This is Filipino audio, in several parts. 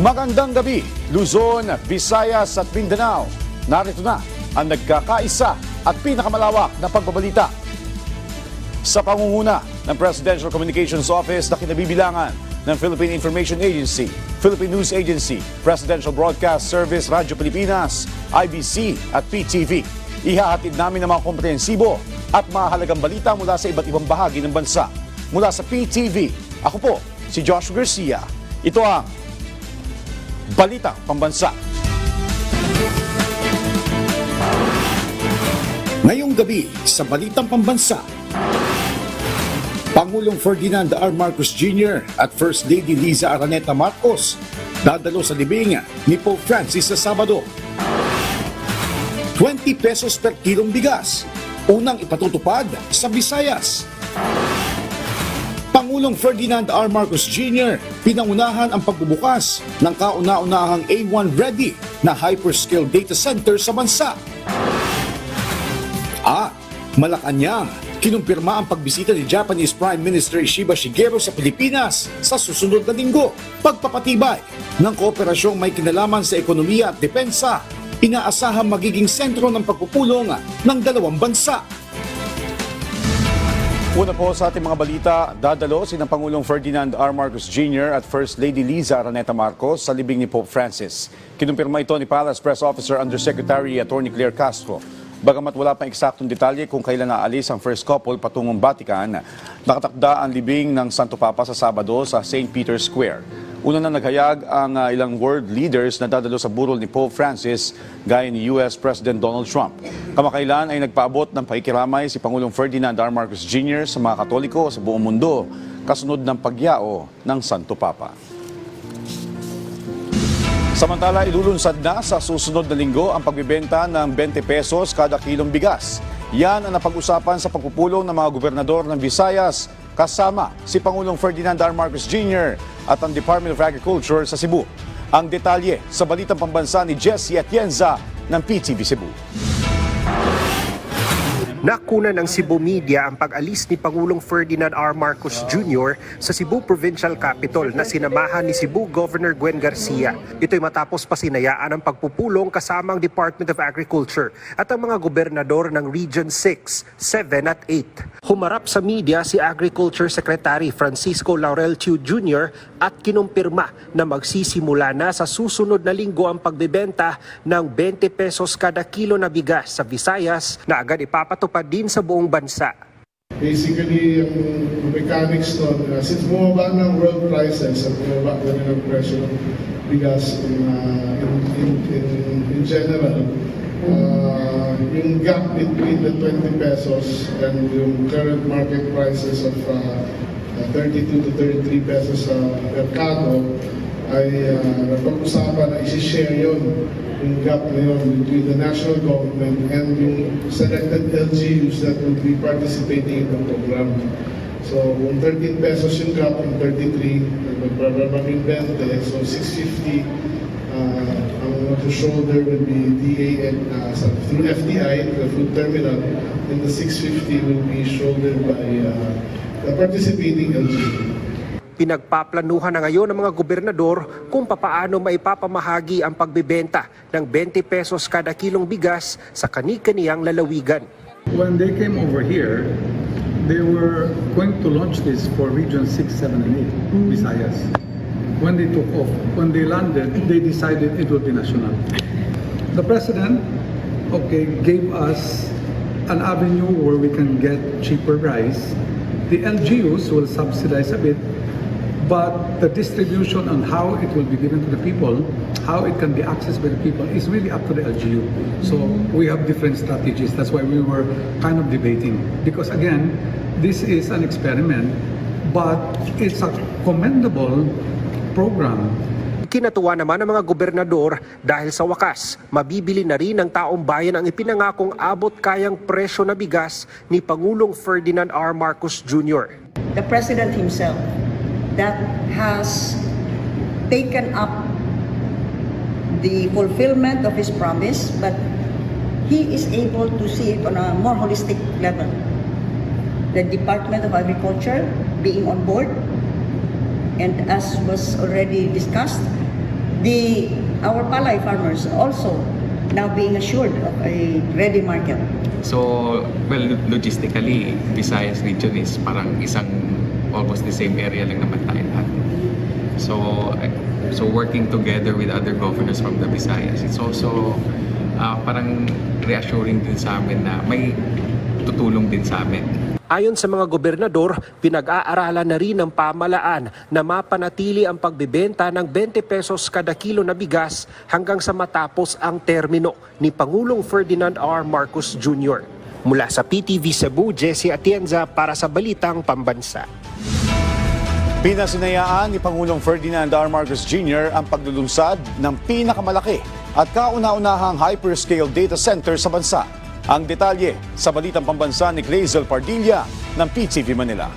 Magandang gabi, Luzon, Visayas at Mindanao. Narito na ang nagkakaisa at pinakamalawak na pagbabalita. Sa pangunguna ng Presidential Communications Office na kinabibilangan ng Philippine Information Agency, Philippine News Agency, Presidential Broadcast Service, Radyo Pilipinas, IBC at PTV. Ihahatid namin ang mga komprehensibo at mahalagang balita mula sa iba't ibang bahagi ng bansa. Mula sa PTV, ako po si Joshua Garcia. Ito ang Balita Pambansa. Ngayong gabi sa Balitang Pambansa, Pangulong Ferdinand R. Marcos Jr. at First Lady Liza Araneta Marcos dadalo sa libing ni Pope Francis sa Sabado. 20 pesos per kilong bigas, unang ipatutupad sa Visayas. Pangulong Ferdinand R. Marcos Jr. pinangunahan ang pagbubukas ng kauna-unahang A1 ready na hyperscale data center sa bansa. Malacanang, kinumpirma ang pagbisita ni Japanese Prime Minister Ishiba Shigeru sa Pilipinas sa susunod na linggo. Pagpapatibay ng kooperasyong may kinalaman sa ekonomiya at depensa, inaasahang magiging sentro ng pagpupulong ng dalawang bansa. Una po sa ating mga balita, dadalo si Pangulong Ferdinand R. Marcos Jr. at First Lady Liza Araneta Marcos sa libing ni Pope Francis. Kinumpirma ito ni Palace Press Officer Undersecretary Attorney Claire Castro. Bagamat wala pang eksaktong detalye kung kailan naalis ang first couple patungong Vatican, nakatakda ang libing ng Santo Papa sa Sabado sa St. Peter's Square. Una na naghayag ang ilang world leaders na dadalo sa burol ni Pope Francis gaya ni US President Donald Trump. Kamakailan ay nagpaabot ng pakikiramay si Pangulong Ferdinand R. Marcos Jr. sa mga Katoliko sa buong mundo kasunod ng pagyao ng Santo Papa. Samantala, ilulunsad na sa susunod na linggo ang pagbibenta ng 20 pesos kada kilong bigas. Yan ang napag-usapan sa pagpupulong ng mga gobernador ng Visayas kasama si Pangulong Ferdinand R. Marcos Jr. at ang Department of Agriculture sa Cebu. Ang detalye sa Balitang Pambansa ni Jessie Atienza ng PTV Cebu. Nakuna ng Cebu Media ang pag-alis ni Pangulong Ferdinand R. Marcos Jr. sa Cebu Provincial Capital na sinamahan ni Cebu Governor Gwen Garcia. Ito'y matapos pasinayaan ang pagpupulong kasama ang Department of Agriculture at ang mga gobernador ng Region 6, 7 at 8. Humarap sa media si Agriculture Secretary Francisco Laurel Chiu Jr. at kinumpirma na magsisimula na sa susunod na linggo ang pagbebenta ng 20 pesos kada kilo na bigas sa Visayas na agad ipapatupad din sa buong bansa. Basically, yung mechanics nun, since bumaba ng world prices at bumaba na rin ang presyo ng bigas in general, yung gap between the 20 pesos and yung current market prices of 32 to 33 pesos sa merkado ay napag-usapan na isi-share yun, yung gap na yun between the national government and yung selected LGUs that will be participating in the program. So kung 13 pesos yung gap, yung 33, magpapaming 20, so 650 ang shoulder will be DA and through FTI, the food terminal, and the 650 will be shouldered by the participating LGU. Pinagpaplanuhan na ngayon ng mga gobernador kung papaano maipapamahagi ang pagbebenta ng 20 pesos kada kilong bigas sa kani-kaniyang lalawigan. When they came over here, they were going to launch this for Region 6, 7, and 8, Visayas. When they took off, when they landed, they decided it would be national. The President, gave us an avenue where we can get cheaper rice. The LGUs will subsidize a bit, but the distribution on how it will be given to the people, how it can be accessed by the people, is really up to the LGU. So we have different strategies. That's why we were kind of debating. Because again, this is an experiment, but it's a commendable program. Kinatuwa naman ng mga gobernador dahil sa wakas, mabibili na rin ng taong bayan ang ipinangakong abot kayang presyo na bigas ni Pangulong Ferdinand R. Marcos Jr. The President himself that has taken up the fulfillment of his promise, but he is able to see it on a more holistic level. The Department of Agriculture being on board, and as was already discussed, our palay farmers also now being assured of a ready market. So, well, logistically, Visayas region is parang isang almost the same area lang naman tayo lahat. So working together with other governors from the Visayas, it's also parang reassuring din sa amin na may tutulong din sa amin. Ayon sa mga gobernador, pinag-aaralan na rin ng pamalaan na mapanatili ang pagbebenta ng 20 pesos kada kilo na bigas hanggang sa matapos ang termino ni Pangulong Ferdinand R. Marcos Jr. Mula sa PTV Cebu, Jesse Atienza para sa Balitang Pambansa. Pinasinayaan ni Pangulong Ferdinand R. Marcos Jr. ang paglulunsad ng pinakamalaki at kauna-unahang hyperscale data center sa bansa. Ang detalye sa Balitang Pambansa ni Glazel Pardilla ng PTV Manila.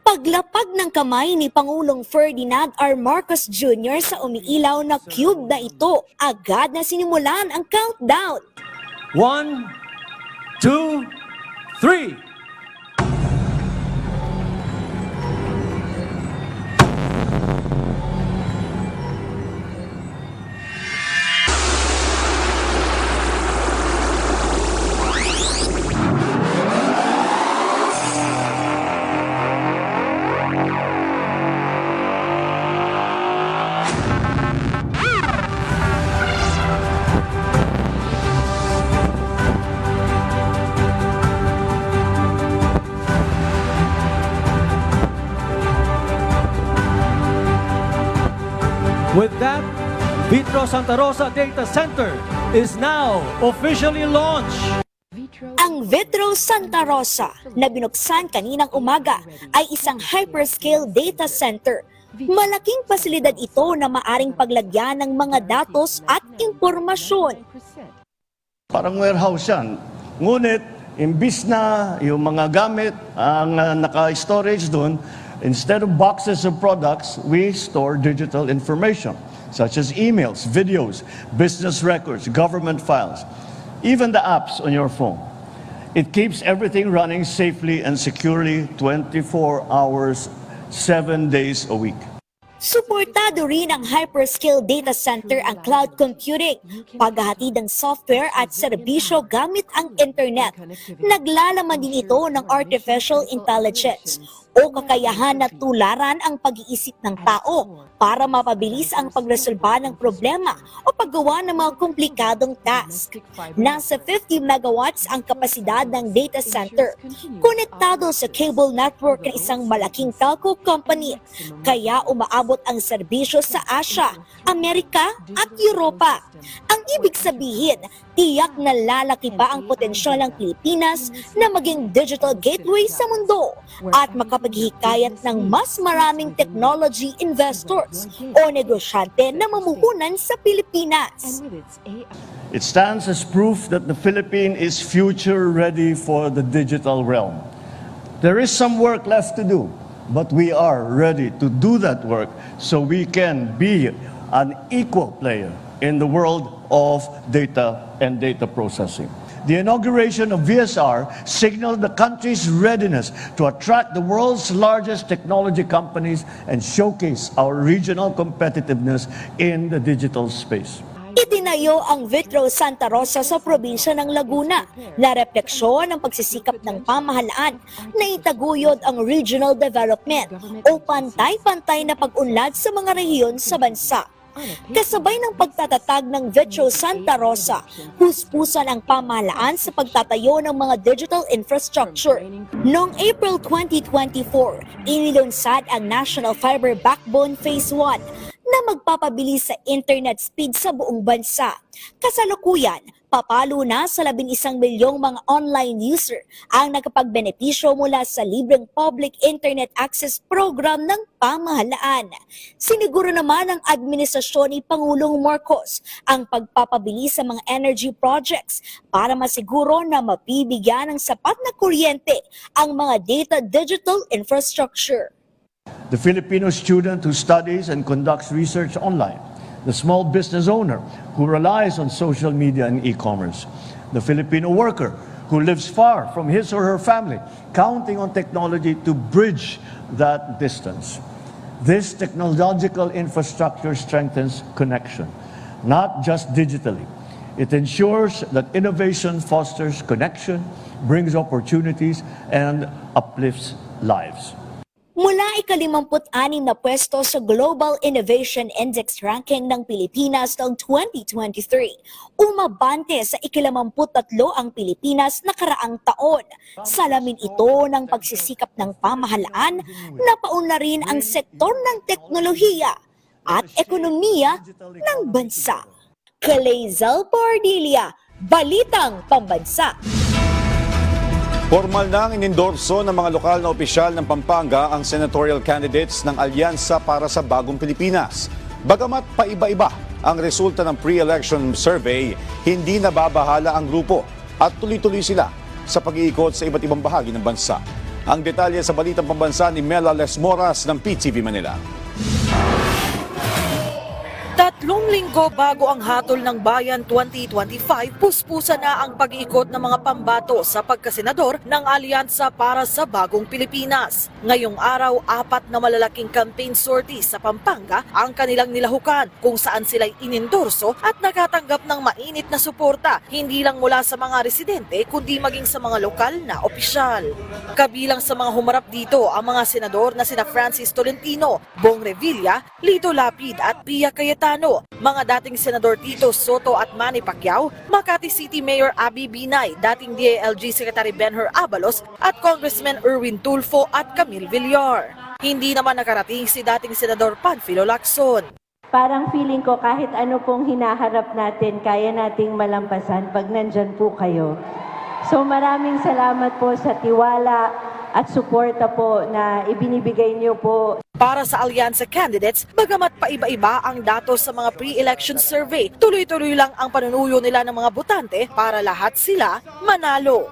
Paglapag ng kamay ni Pangulong Ferdinand R. Marcos Jr. sa umiilaw na cube na ito, agad na sinimulan ang countdown. 1, 2, 3. With that, Vitro Santa Rosa Data Center is now officially launched. Ang Vitro Santa Rosa na binuksan kaninang umaga ay isang hyperscale data center. Malaking pasilidad ito na maaring paglagyan ng mga datos at impormasyon. Parang warehouse yan. Ngunit, imbis na yung mga gamit ang naka-storage doon, instead of boxes of products, we store digital information, such as emails, videos, business records, government files, even the apps on your phone. It keeps everything running safely and securely 24 hours, 7 days a week. Suportado rin ang hyperscale data center ang cloud computing, paghahatid ng software at serbisyo gamit ang internet. Naglalaman din ito ng artificial intelligence o kakayahan na tularan ang pag-iisip ng tao para mapabilis ang pagresolba ng problema o paggawa ng mga komplikadong task. Nasa 50 megawatts ang kapasidad ng data center, konektado sa cable network ng isang malaking telco company, kaya umaabot ang serbisyo sa Asia, Amerika at Europa. Ang ibig sabihin, tiyak na lalaki pa ang potensyal ng Pilipinas na maging digital gateway sa mundo at makapaghikayat ng mas maraming technology investors o negosyante na mamuhunan sa Pilipinas. It stands as proof that the Philippines is future ready for the digital realm. There is some work left to do, but we are ready to do that work so we can be an equal player in the world of data and data processing. The inauguration of VSR signaled the country's readiness to attract the world's largest technology companies and showcase our regional competitiveness in the digital space. Itinayo ang Vitro Santa Rosa sa probinsya ng Laguna na refleksyon ng pagsisikap ng pamahalaan na itaguyod ang regional development o pantay-pantay na pag-unlad sa mga rehiyon sa bansa. Kasabay ng pagtatatag ng Vitro Santa Rosa, puspusan ang pamahalaan sa pagtatayo ng mga digital infrastructure. Noong April 2024, inilunsad ang National Fiber Backbone Phase 1 na magpapabilis sa internet speed sa buong bansa. Kasalukuyan, papalo na sa 11 milyong mga online user ang nakapagbenepisyo mula sa libreng public internet access program ng pamahalaan. Siniguro naman ng administrasyon ni Pangulong Marcos ang pagpapabilis sa mga energy projects para masiguro na mapibigyan ng sapat na kuryente ang mga data digital infrastructure. The Filipino student who studies and conducts research online, the small business owner who relies on social media and e-commerce, the Filipino worker who lives far from his or her family, counting on technology to bridge that distance. This technological infrastructure strengthens connection, not just digitally. It ensures that innovation fosters connection, brings opportunities, and uplifts lives. Mula ika-56 na pwesto sa Global Innovation Index ranking ng Pilipinas noong 2023, umabante sa ika-53 ang Pilipinas nakaraang taon. Salamin ito ng pagsisikap ng pamahalaan na paunlarin ang sektor ng teknolohiya at ekonomiya ng bansa. Kalezal Pordilia, Balitang Pambansa. Formal nang inendorso ng mga lokal na opisyal ng Pampanga ang senatorial candidates ng Alyansa para sa Bagong Pilipinas. Bagamat paiba-iba ang resulta ng pre-election survey, hindi nababahala ang grupo at tuloy-tuloy sila sa pag-iikot sa iba't ibang bahagi ng bansa. Ang detalye sa Balitang Pambansa ni Mela Lesmoras ng PTV Manila. 3 linggo bago ang hatol ng Bayan 2025, puspusa na ang pag-iikot ng mga pambato sa pagkasenador ng Alyansa para sa Bagong Pilipinas. Ngayong araw, 4 na malalaking campaign sorties sa Pampanga ang kanilang nilahukan kung saan sila'y inendorso at nakatanggap ng mainit na suporta, hindi lang mula sa mga residente kundi maging sa mga lokal na opisyal. Kabilang sa mga humarap dito ang mga senador na sina Francis Tolentino, Bong Revilla, Lito Lapid at Pia Cayetano, mga dating Senador Tito Soto at Manny Pacquiao, Makati City Mayor Abby Binay, dating DILG Secretary Benhur Abalos at Congressman Erwin Tulfo at Camille Villar. Hindi naman nakarating si dating Senador Panfilo Lacson. Parang feeling ko kahit ano pong hinaharap natin, kaya nating malampasan pag nandyan po kayo. So maraming salamat po sa tiwala at suporta po na ibinibigay niyo po. Para sa Alyansa candidates, bagamat paiba-iba ang datos sa mga pre-election survey, tuloy-tuloy lang ang panunuyo nila ng mga botante para lahat sila manalo.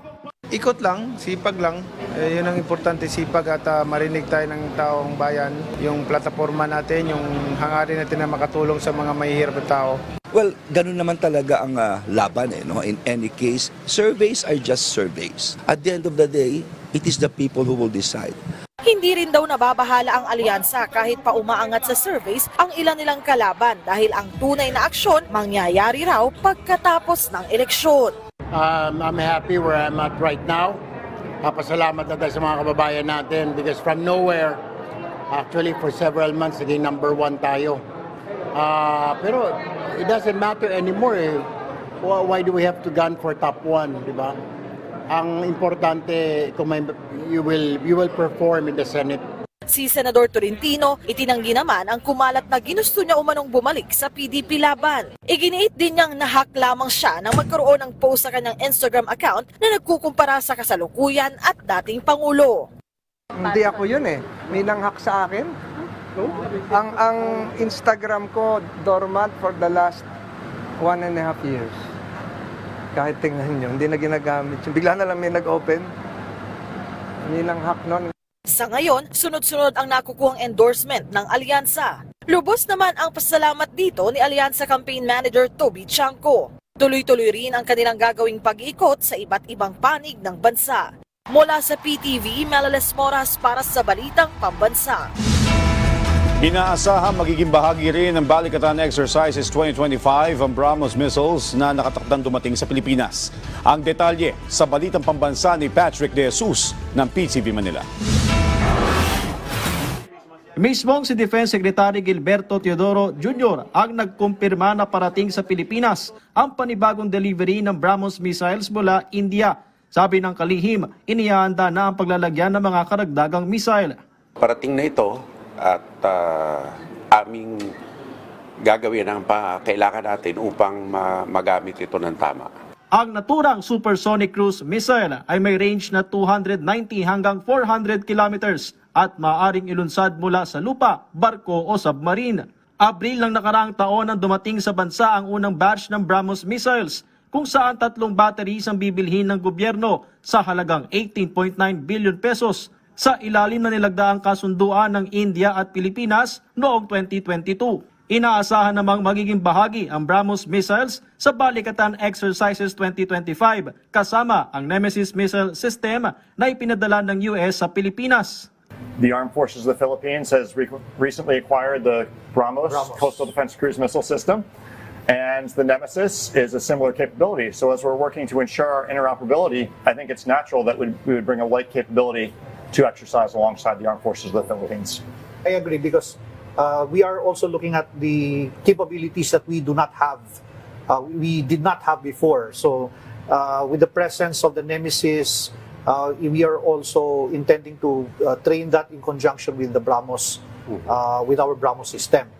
Ikot lang, sipag lang. Yun ang importante, sipag at marinig tayo ng taong bayan. Yung plataforma natin, yung hangarin natin na makatulong sa mga mahihirap na tao. Well, ganun naman talaga ang laban no? In any case, surveys are just surveys. At the end of the day, it is the people who will decide. Hindi rin daw nababahala ang alyansa kahit pa umaangat sa surveys ang ilan nilang kalaban dahil ang tunay na aksyon mangyayari raw pagkatapos ng eleksyon. I'm happy where I'm at right now. Pasalamat na tayo sa mga kababayan natin because from nowhere, actually for several months, naging number 1 tayo. Pero it doesn't matter anymore. Why do we have to gun for top 1, di ba? Ang importante, you will perform in the Senate. Si Senador Tolentino, itinanggi naman ang kumalat na ginusto niya umanong bumalik sa PDP laban. Iginiit din niyang nahak lamang siya nang magkaroon ng post sa kanyang Instagram account na nagkukumpara sa kasalukuyan at dating Pangulo. Hindi ako yun eh. May nanghak sa akin. Ang Instagram ko dormant for the last 1.5 years. Kahit tingnan nyo, hindi na ginagamit. Bigla na lang may nag-open. Hindi nanghak nun. Sa ngayon, sunod-sunod ang nakukuhang endorsement ng alyansa. Lubos naman ang pasalamat dito ni Alyansa Campaign Manager Toby Chanco. Tuloy-tuloy rin ang kanilang gagawing pag-ikot sa iba't ibang panig ng bansa. Mula sa PTV, Mela Lesmoras para sa Balitang Pambansa. Inaasahan magiging bahagi rin ng Balikatan Exercises 2025 ang BrahMos missiles na nakatakdang dumating sa Pilipinas. Ang detalye sa Balitang Pambansa ni Patrick De Jesus ng PTV Manila. Mismong si Defense Secretary Gilberto Teodoro Jr. ang nagkumpirma na parating sa Pilipinas ang panibagong delivery ng BrahMos missiles mula India. Sabi ng kalihim, inihahanda na ang paglalagyan ng mga karagdagang missile. Parating na ito at aming gagawin ang kailangan natin upang magamit ito ng tama. Ang naturang supersonic cruise missile ay may range na 290 hanggang 400 kilometers at maaaring ilunsad mula sa lupa, barko o submarine. Abril ng nakaraang taon nang dumating sa bansa ang unang batch ng BrahMos missiles, kung saan 3 batteries ang bibilhin ng gobyerno sa halagang 18.9 billion pesos sa ilalim na nilagdaang kasunduan ng India at Pilipinas noong 2022. Inaasahan namang magiging bahagi ang BrahMos missiles sa Balikatan Exercises 2025 kasama ang Nemesis missile system na ipinadala ng US sa Pilipinas. The Armed Forces of the Philippines has recently acquired the BrahMos Coastal Defense Cruise Missile System, and the Nemesis is a similar capability. So as we're working to ensure our interoperability, I think it's natural that we would bring a like capability to exercise alongside the Armed Forces of the Philippines. I agree because we are also looking at the capabilities that we do not have, we did not have before. So with the presence of the Nemesis, we are also intending to train that in conjunction with the BrahMos, with our BrahMos system.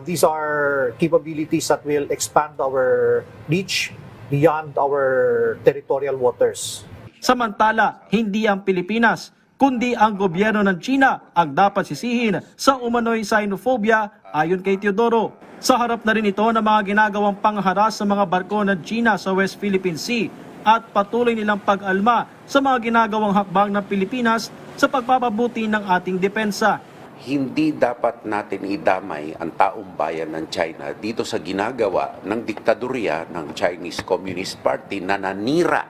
These are capabilities that will expand our reach beyond our territorial waters. Samantala, hindi ang Pilipinas, kundi ang gobyerno ng China ang dapat sisihin sa umano'y xenophobia ayon kay Teodoro. Sa harap na rin ito ng mga ginagawang pangharas sa mga barko ng China sa West Philippine Sea at patuloy nilang pag-alma sa mga ginagawang hakbang ng Pilipinas sa pagpapabuti ng ating depensa. Hindi dapat natin idamay ang taong bayan ng China dito sa ginagawa ng diktadorya ng Chinese Communist Party na nanira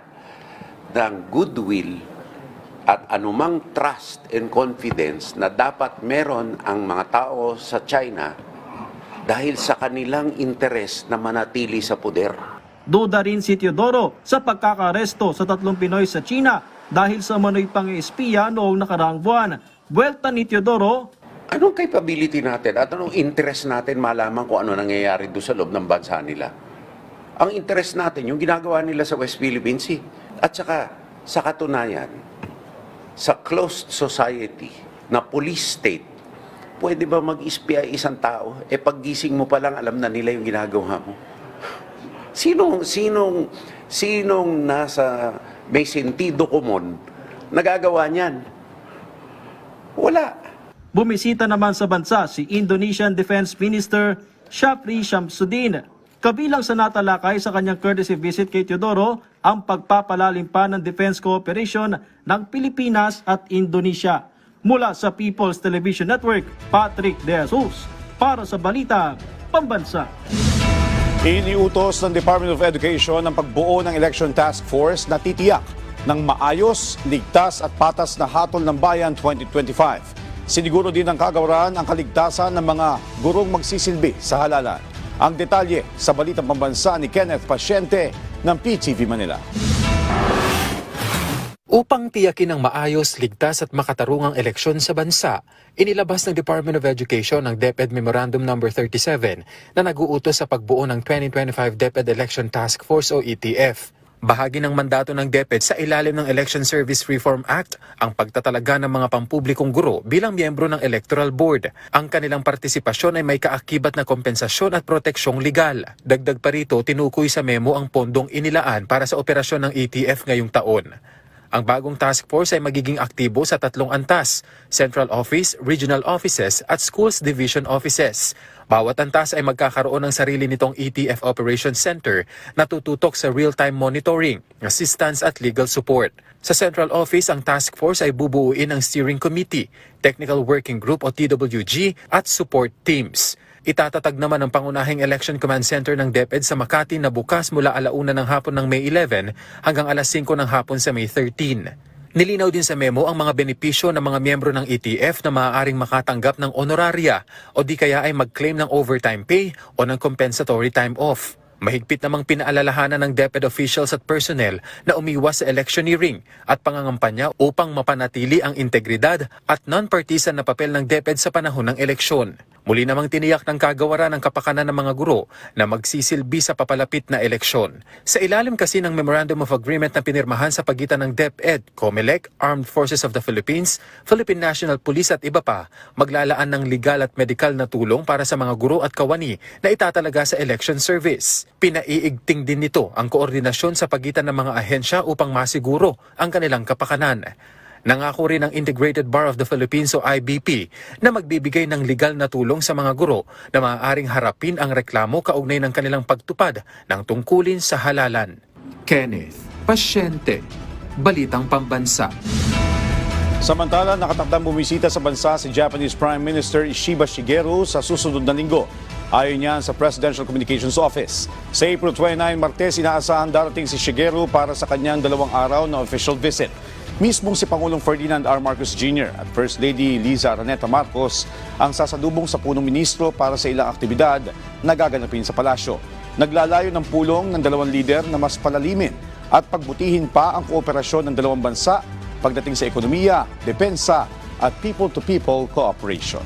ng goodwill at anumang trust and confidence na dapat meron ang mga tao sa China dahil sa kanilang interes na manatili sa poder. Duda rin si Teodoro sa pagkakaresto sa 3 Pinoy sa China dahil sa manoy pang-espiya noong nakaraang buwan. Buwelta ni Teodoro, anong capability natin at anong interest natin malaman kung ano nangyayari doon sa loob ng bansa nila? Ang interest natin, yung ginagawa nila sa West Philippine Sea. At saka, sa katunayan, sa closed society na police state, pwede ba mag-espiya isang tao? Paggising mo pa lang, alam na nila yung ginagawa mo. Sinong nasa may sentido komon nagagawa niyan? Wala. bumisita naman sa bansa si Indonesian Defense Minister Syafri Syamsuddin. Kabilang sa natalakay sa kanyang courtesy visit kay Teodoro ang pagpapalalim pa ng defense cooperation ng Pilipinas at Indonesia. Mula sa People's Television Network, Patrick De Jesus para sa Balita Pambansa. Iniutos ng Department of Education ang pagbuo ng Election Task Force na titiyak ng maayos, ligtas at patas na hatol ng bayan 2025. Siniguro din ng kagawaran ang kaligtasan ng mga gurong magsisilbi sa halalan. Ang detalye sa Balitang Pambansa ni Kenneth Pasyente ng PTV Manila. Upang tiyakin ang maayos, ligtas at makatarungang eleksyon sa bansa, inilabas ng Department of Education ang DepEd Memorandum No. 37 na nag-uutos sa pagbuo ng 2025 DepEd Election Task Force o ETF. Bahagi ng mandato ng DepEd sa ilalim ng Election Service Reform Act ang pagtatalaga ng mga pampublikong guro bilang miyembro ng Electoral Board. Ang kanilang partisipasyon ay may kaakibat na kompensasyon at proteksyong legal. Dagdag pa rito, tinukoy sa memo ang pondong inilaan para sa operasyon ng ETF ngayong taon. Ang bagong task force ay magiging aktibo sa 3 antas, Central Office, Regional Offices at Schools Division Offices. Bawat antas ay magkakaroon ng sarili nitong ETF Operations Center na tututok sa real-time monitoring, assistance at legal support. Sa Central Office, ang task force ay bubuuin ng Steering Committee, Technical Working Group o TWG at support teams. Itatatag naman ang pangunahing Election Command Center ng DepEd sa Makati na bukas mula 1:00 ng hapon ng May 11 hanggang 5:00 ng hapon sa May 13. Nilinaw din sa memo ang mga benepisyo ng mga miyembro ng ETF na maaaring makatanggap ng honoraria o di kaya ay mag-claim ng overtime pay o ng compensatory time off. Mahigpit namang pinaalalahanan ng DepEd officials at personnel na umiwas sa electioneering at pangangampanya upang mapanatili ang integridad at non-partisan na papel ng DepEd sa panahon ng eleksyon. Muli namang tiniyak ng kagawaran ang kapakanan ng mga guro na magsisilbi sa papalapit na eleksyon. Sa ilalim kasi ng Memorandum of Agreement na pinirmahan sa pagitan ng DepEd, COMELEC, Armed Forces of the Philippines, Philippine National Police at iba pa, maglalaan ng legal at medical na tulong para sa mga guro at kawani na itatalaga sa election service. Pinaiigting din nito ang koordinasyon sa pagitan ng mga ahensya upang masiguro ang kanilang kapakanan. Nangako rin ang Integrated Bar of the Philippines o IBP na magbibigay ng legal na tulong sa mga guro na maaaring harapin ang reklamo kaugnay ng kanilang pagtupad ng tungkulin sa halalan. Kenneth Pasyente, Balitang Pambansa. Samantala, nakatakdang bumisita sa bansa si Japanese Prime Minister Ishiba Shigeru sa susunod na linggo. Ayon niyan sa Presidential Communications Office. Sa April 29, Martes, inaasahan darating si Shigeru para sa kanyang 2 araw na official visit. Mismong si Pangulong Ferdinand R. Marcos Jr. at First Lady Liza Araneta Marcos ang sasalubong sa punong ministro para sa ilang aktibidad na gaganapin sa palasyo. Naglalayo ng pulong ng dalawang lider na mas palalimin at pagbutihin pa ang kooperasyon ng dalawang bansa pagdating sa ekonomiya, depensa at people-to-people cooperation.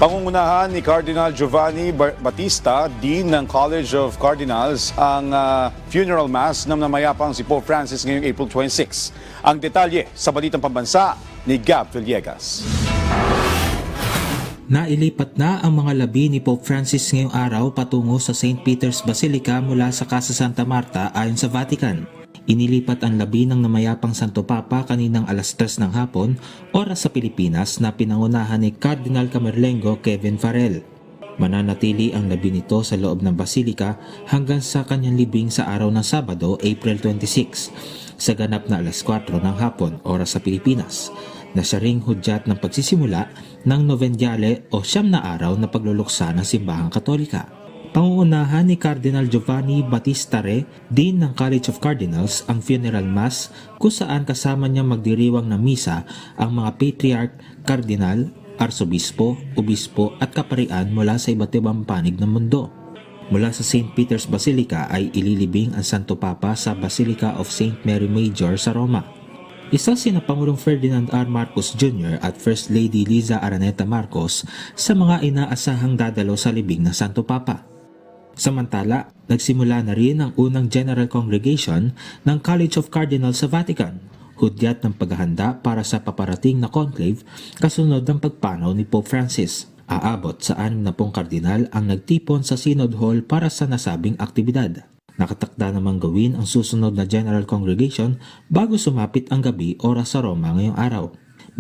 Pangungunahan ni Cardinal Giovanni Battista, Dean ng College of Cardinals, ang funeral mass ng namayapang si Pope Francis ngayong April 26. Ang detalye sa Balitang Pambansa ni Gab Villegas. Nailipat na ang mga labi ni Pope Francis ngayong araw patungo sa St. Peter's Basilica mula sa Casa Santa Marta ayon sa Vatican. Inilipat ang labi ng namayapang Santo Papa kaninang alas 3 ng hapon, oras sa Pilipinas, na pinangunahan ni Cardinal Camerlengo Kevin Farrell. Mananatili ang labi nito sa loob ng Basilika hanggang sa kanyang libing sa araw ng Sabado, April 26, sa ganap na alas 4 ng hapon, oras sa Pilipinas, na siya ring hudyat ng pagsisimula ng Novendiale o 9 na araw na pagluluksa ng Simbahang Katolika. Pangungunahan ni Cardinal Giovanni Battista Re, Dean ng College of Cardinals, ang funeral mass kung saan kasama niya magdiriwang ng misa ang mga patriarch, kardinal, arsobispo, obispo at kaparian mula sa iba't ibang panig ng mundo. Mula sa St. Peter's Basilica ay ililibing ang Santo Papa sa Basilica of St. Mary Major sa Roma. Isa sina Pangulong Ferdinand R. Marcos Jr. at First Lady Liza Araneta Marcos sa mga inaasahang dadalo sa libing ng Santo Papa. Samantala, nagsimula na rin ang unang General Congregation ng College of Cardinals sa Vatican, hudyat ng paghahanda para sa paparating na conclave kasunod ng pagpanaw ni Pope Francis. Aabot sa 60 kardinal ang nagtipon sa Synod Hall para sa nasabing aktibidad. Nakatakda namang gawin ang susunod na General Congregation bago sumapit ang gabi oras sa Roma ngayong araw.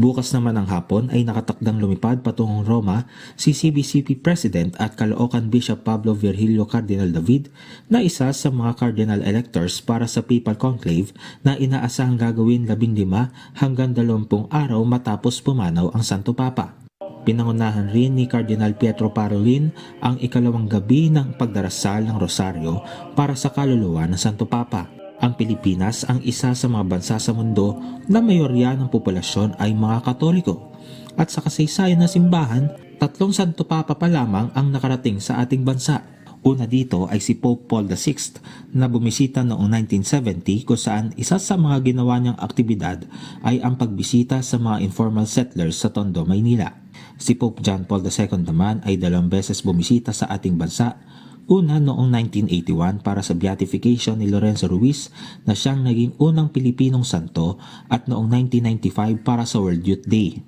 Bukas naman ng hapon ay nakatakdang lumipad patungong Roma si CBCP President at Caloocan Bishop Pablo Virgilio Cardinal David na isa sa mga cardinal electors para sa Papal Conclave na inaasahang gagawin 15 hanggang 20 araw matapos pumanaw ang Santo Papa. Pinangunahan rin ni Cardinal Pietro Parolin ang ikalawang gabi ng pagdarasal ng Rosaryo para sa kaluluwa ng Santo Papa. Ang Pilipinas ang isa sa mga bansa sa mundo na mayorya ng populasyon ay mga Katoliko. At sa kasaysayan ng simbahan, 3 Santo Papa pa lamang ang nakarating sa ating bansa. Una dito ay si Pope Paul VI na bumisita noong 1970 kung saan isa sa mga ginawa niyang aktibidad ay ang pagbisita sa mga informal settlers sa Tondo, Maynila. Si Pope John Paul II naman ay 2 beses bumisita sa ating bansa. Una noong 1981 para sa beatification ni Lorenzo Ruiz na siyang naging unang Pilipinong santo at noong 1995 para sa World Youth Day.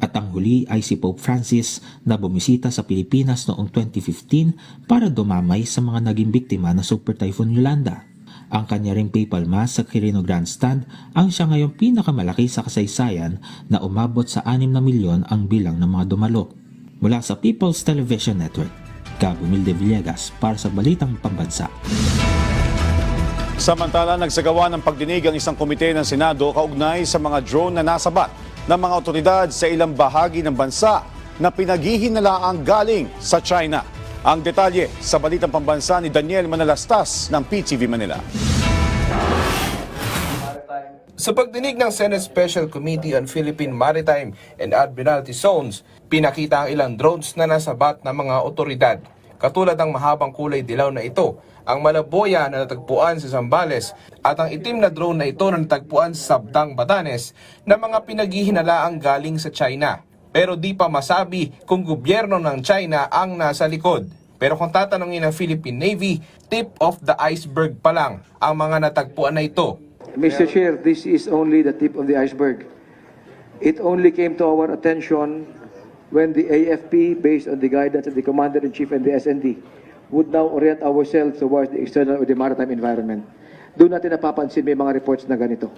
At ang huli ay si Pope Francis na bumisita sa Pilipinas noong 2015 para dumamay sa mga naging biktima ng Super Typhoon Yolanda. Ang kanya ring papal mass sa Quirino Grandstand ang siya ngayong pinakamalaki sa kasaysayan na umabot sa 6 na milyon ang bilang ng mga dumalo. Mula sa People's Television Network, Gabo Milde Villegas para sa Balitang Pambansa. Samantala, nagsagawa ng pagdinig ang isang komite ng Senado kaugnay sa mga drone na nasabat ng mga otoridad sa ilang bahagi ng bansa na pinaghihinalaang galing sa China. Ang detalye sa Balitang Pambansa ni Daniel Manalastas ng PTV Manila. Sa pagdinig ng Senate Special Committee on Philippine Maritime and Admiralty Zones, pinakita ang ilang drones na nasabat ng mga otoridad. Katulad ng mahabang kulay dilaw na ito, ang malaboya na natagpuan sa Zambales at ang itim na drone na ito na natagpuan sa Sabdang, Batanes na mga pinaghihinalaang galing sa China. Pero di pa masabi kung gobyerno ng China ang nasa likod. Pero kung tatanungin ng Philippine Navy, tip of the iceberg pa lang ang mga natagpuan na ito. Mr. Chair, this is only the tip of the iceberg. It only came to our attention when the AFP, based on the guidance of the Commander-in-Chief and the SND, would now orient ourselves towards the external or the maritime environment. Doon natin napapansin may mga reports na ganito.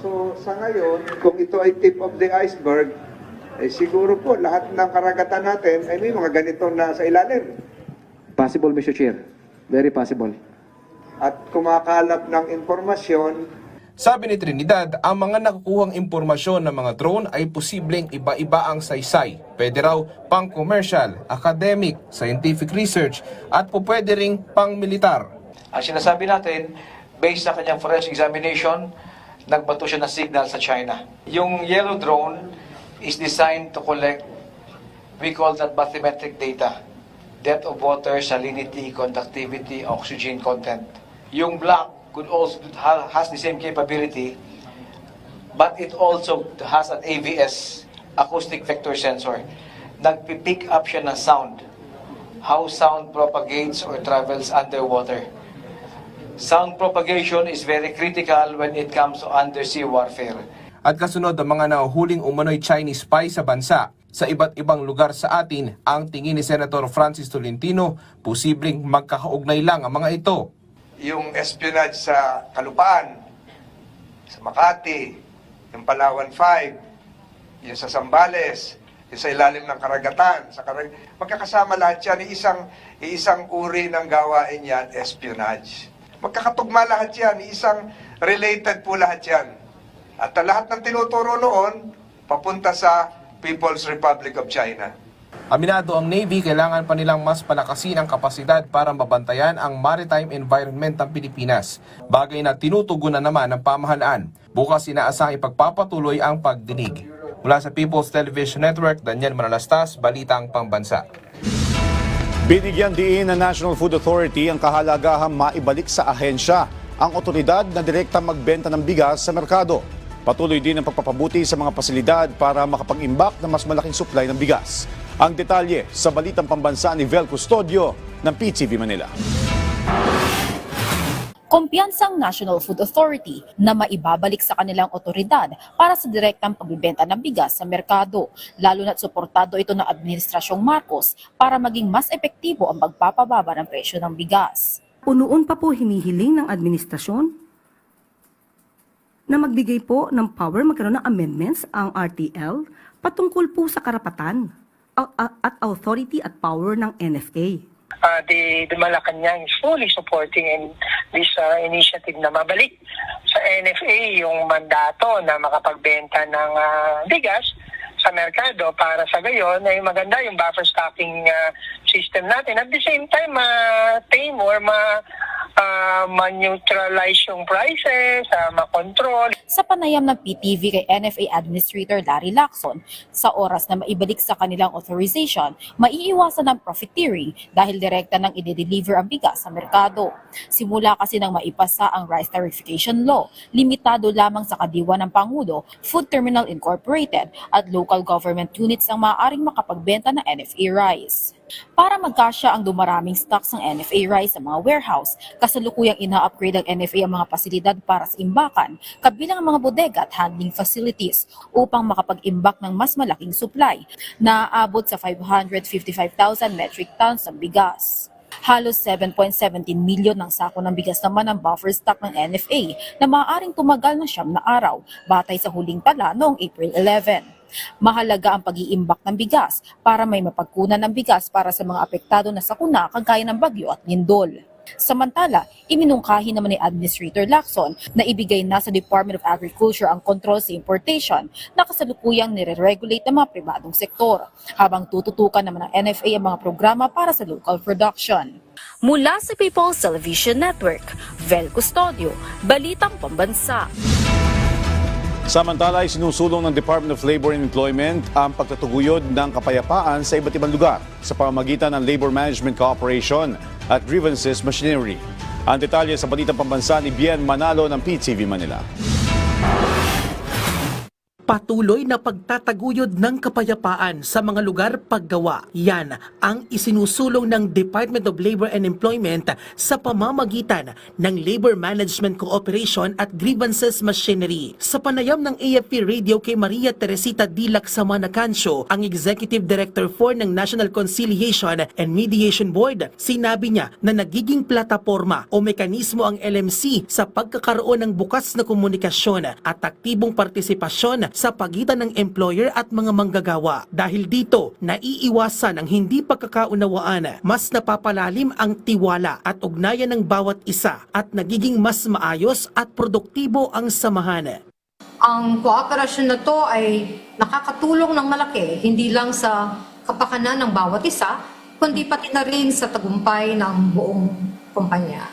So sa ngayon, kung ito ay tip of the iceberg, siguro po lahat ng karagatan natin ay may mga ganito na sa ilalim. Possible, Mr. Chair. Very possible. At kumakalap ng impormasyon. Sabi ni Trinidad, ang mga nakukuhang impormasyon ng mga drone ay posibleng iba-iba ang saysay. Pwede raw pang-commercial, academic, scientific research at pwede ring pang-militar. Ang sinasabi natin, based sa kanyang forensic examination, nagbato siya ng signal sa China. Yung yellow drone is designed to collect, we call that bathymetric data. Depth of water, salinity, conductivity, oxygen content. Yung black could also has the same capability, but it also has an AVS, acoustic vector sensor. Nagpipick up siya ng sound. How sound propagates or travels underwater. Sound propagation is very critical when it comes to undersea warfare. At kasunod ang mga nahuhuling umano'y Chinese spy sa bansa, sa iba't ibang lugar sa atin, ang tingin ni Senator Francis Tolentino, posibleng magkakaugnay lang ang mga ito. Yung espionage sa Kalupaan, sa Makati, yung Palawan 5, yung sa Zambales, yung sa ilalim ng karagatan, magkakasama lahat yan, isang uri ng gawain yan, espionage. Magkakatugma lahat yan, isang related po lahat yan. At lahat ng tinuturo noon, papunta sa People's Republic of China. Aminado ang Navy, kailangan pa nilang mas palakasin ang kapasidad para mabantayan ang maritime environment ng Pilipinas. Bagay na tinutugunan naman ng pamahalaan. Bukas inaasang ipagpapatuloy ang pagdinig. Mula sa People's Television Network, Daniel Manalastas, Balitang Pambansa. Binigyan diin ng National Food Authority ang kahalagahang maibalik sa ahensya ang otoridad na direkta magbenta ng bigas sa merkado. Patuloy din ang pagpapabuti sa mga pasilidad para makapag-imbak ng mas malaking supply ng bigas. Ang detalye sa Balitang Pambansa ni Vel Custodio ng PTV Manila. Kumpiyansang National Food Authority na maibabalik sa kanilang otoridad para sa direktang pagbibenta ng bigas sa merkado, lalo na't suportado ito ng Administrasyong Marcos para maging mas epektibo ang pagpapababa ng presyo ng bigas. Noon pa po hinihiling ng administrasyon na magbigay po ng power, magkaroon ng amendments ang RTL patungkol po sa karapatan at authority at power ng NFA. The Malacanang is fully supporting this initiative na mabalik sa NFA yung mandato na makapagbenta ng bigas sa merkado para sa gayon ay maganda yung buffer stocking system natin. At the same time, tame or ma-neutralize yung prices, makontrol. Sa panayam ng PTV kay NFA Administrator Larry Lacson, sa oras na maibalik sa kanilang authorization, maiiwasan ng profiteering dahil direkta nang i-deliver ang bigas sa merkado. Simula kasi nang maipasa ang Rice Tarification Law, limitado lamang sa kadiwa ng Pangulo, Food Terminal Incorporated at local government units ang maaaring makapagbenta ng NFA rice. Para magkasya ang dumaraming stocks ng NFA rice sa mga warehouse, kasalukuyang ina-upgrade ng NFA ang mga pasilidad para sa imbakan, kabilang ang mga bodega at handling facilities upang makapag-imbak ng mas malaking supply na aabot sa 555,000 metric tons ng bigas. Halos 7.17 milyon ng sako ng bigas naman ang buffer stock ng NFA na maaaring tumagal ng 9 na araw, batay sa huling tala noong April 11. Mahalaga ang pag-iimbak ng bigas para may mapagkunan ng bigas para sa mga apektado na sakuna kagaya ng bagyo at lindol. Samantala, iminungkahi naman ni Administrator Lacson na ibigay na sa Department of Agriculture ang control sa importation na kasalukuyang nire-regulate ng mga pribadong sektor, habang tututukan naman ng NFA ang mga programa para sa local production. Mula sa People's Television Network, Vel Custodio, Balitang Pambansa. Samantala, sinusulong ng Department of Labor and Employment ang pagtatuguyod ng kapayapaan sa iba't ibang lugar sa pamamagitan ng Labor Management Cooperation at Grievances Machinery. Ang detalye sa Balitang Pambansa ni Bien Manalo ng PTV Manila. Patuloy na pagtataguyod ng kapayapaan sa mga lugar paggawa. Yan ang isinusulong ng Department of Labor and Employment sa pamamagitan ng Labor Management Cooperation at Grievances Machinery. Sa panayam ng AFP Radio kay Maria Teresita Dilac Samanacancio, ang Executive Director 4 ng National Conciliation and Mediation Board, sinabi niya na nagiging plataporma o mekanismo ang LMC sa pagkakaroon ng bukas na komunikasyon at aktibong partisipasyon sa pagitan ng employer at mga manggagawa. Dahil dito, naiiwasan ang hindi pagkakaunawaan, mas napapalalim ang tiwala at ugnayan ng bawat isa at nagiging mas maayos at produktibo ang samahan. Ang kooperasyon na to ay nakakatulong ng malaki, hindi lang sa kapakanan ng bawat isa, kundi pati na rin sa tagumpay ng buong kumpanya.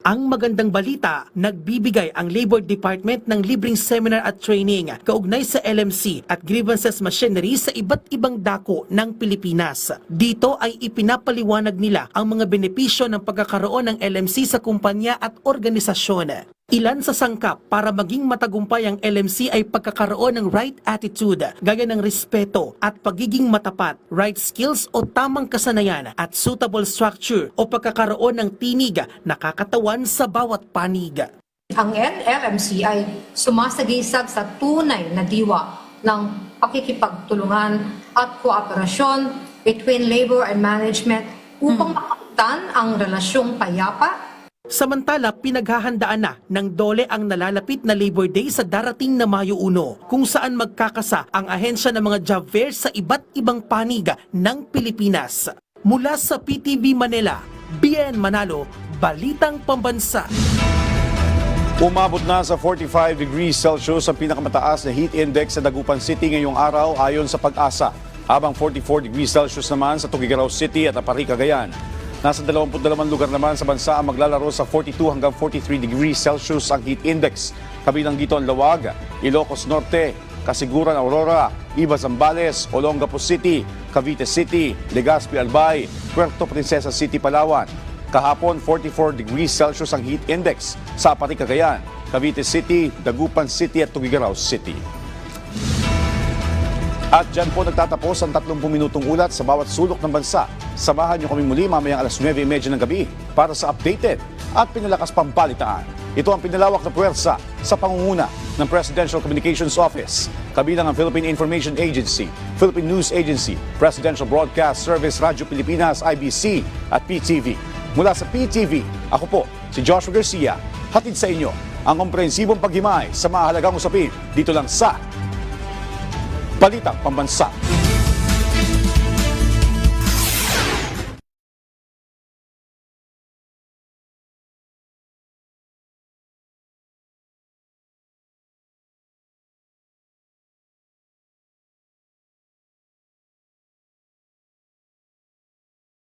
Ang magandang balita, nagbibigay ang Labor Department ng libreng seminar at training kaugnay sa LMC at grievances machinery sa iba't ibang dako ng Pilipinas. Dito ay ipinapaliwanag nila ang mga benepisyo ng pagkakaroon ng LMC sa kumpanya at organisasyon. Ilan sa sangkap para maging matagumpay ang LMC ay pagkakaroon ng right attitude, gaya ng respeto at pagiging matapat, right skills o tamang kasanayan at suitable structure o pagkakaroon ng tinig na kakatawan sa bawat panig. Ang LMC ay sumasagisag sa tunay na diwa ng pakikipagtulungan at kooperasyon between labor and management upang makamtan ang relasyong payapa. Samantala, pinaghahandaan na ng DOLE ang nalalapit na Labor Day sa darating na Mayo 1, kung saan magkakasa ang ahensya ng mga job fairs sa iba't ibang panig ng Pilipinas. Mula sa PTV Manila, Bien Manalo, Balitang Pambansa. Umabot na sa 45 degrees Celsius ang pinakamataas na heat index sa Dagupan City ngayong araw ayon sa Pag-asa, habang 44 degrees Celsius naman sa Tuguegarao City at Apari, Cagayan. Nasa 22 lugar naman sa bansa ang maglalaro sa 42 hanggang 43 degrees Celsius ang heat index. Kabilang dito ang Laoag, Ilocos Norte, Casiguran, Aurora, Iba, Zambales, Olongapo City, Cavite City, Legazpi, Albay, Puerto Princesa City, Palawan. Kahapon, 44 degrees Celsius ang heat index sa Apari, Cagayan, Cavite City, Dagupan City at Tuguegarao City. At dyan po nagtatapos ang 30 minutong ulat sa bawat sulok ng bansa. Samahan niyo kami muli mamayang alas 9:30 ng gabi para sa updated at pinalakas pang balitaan. Ito ang pinalawak na puwersa sa pangunguna ng Presidential Communications Office, kabilang ang Philippine Information Agency, Philippine News Agency, Presidential Broadcast Service, Radyo Pilipinas, IBC at PTV. Mula sa PTV, ako po si Joshua Garcia, hatid sa inyo ang komprehensibong paghimay sa mahalagang usapin dito lang sa Balitang Pambansa.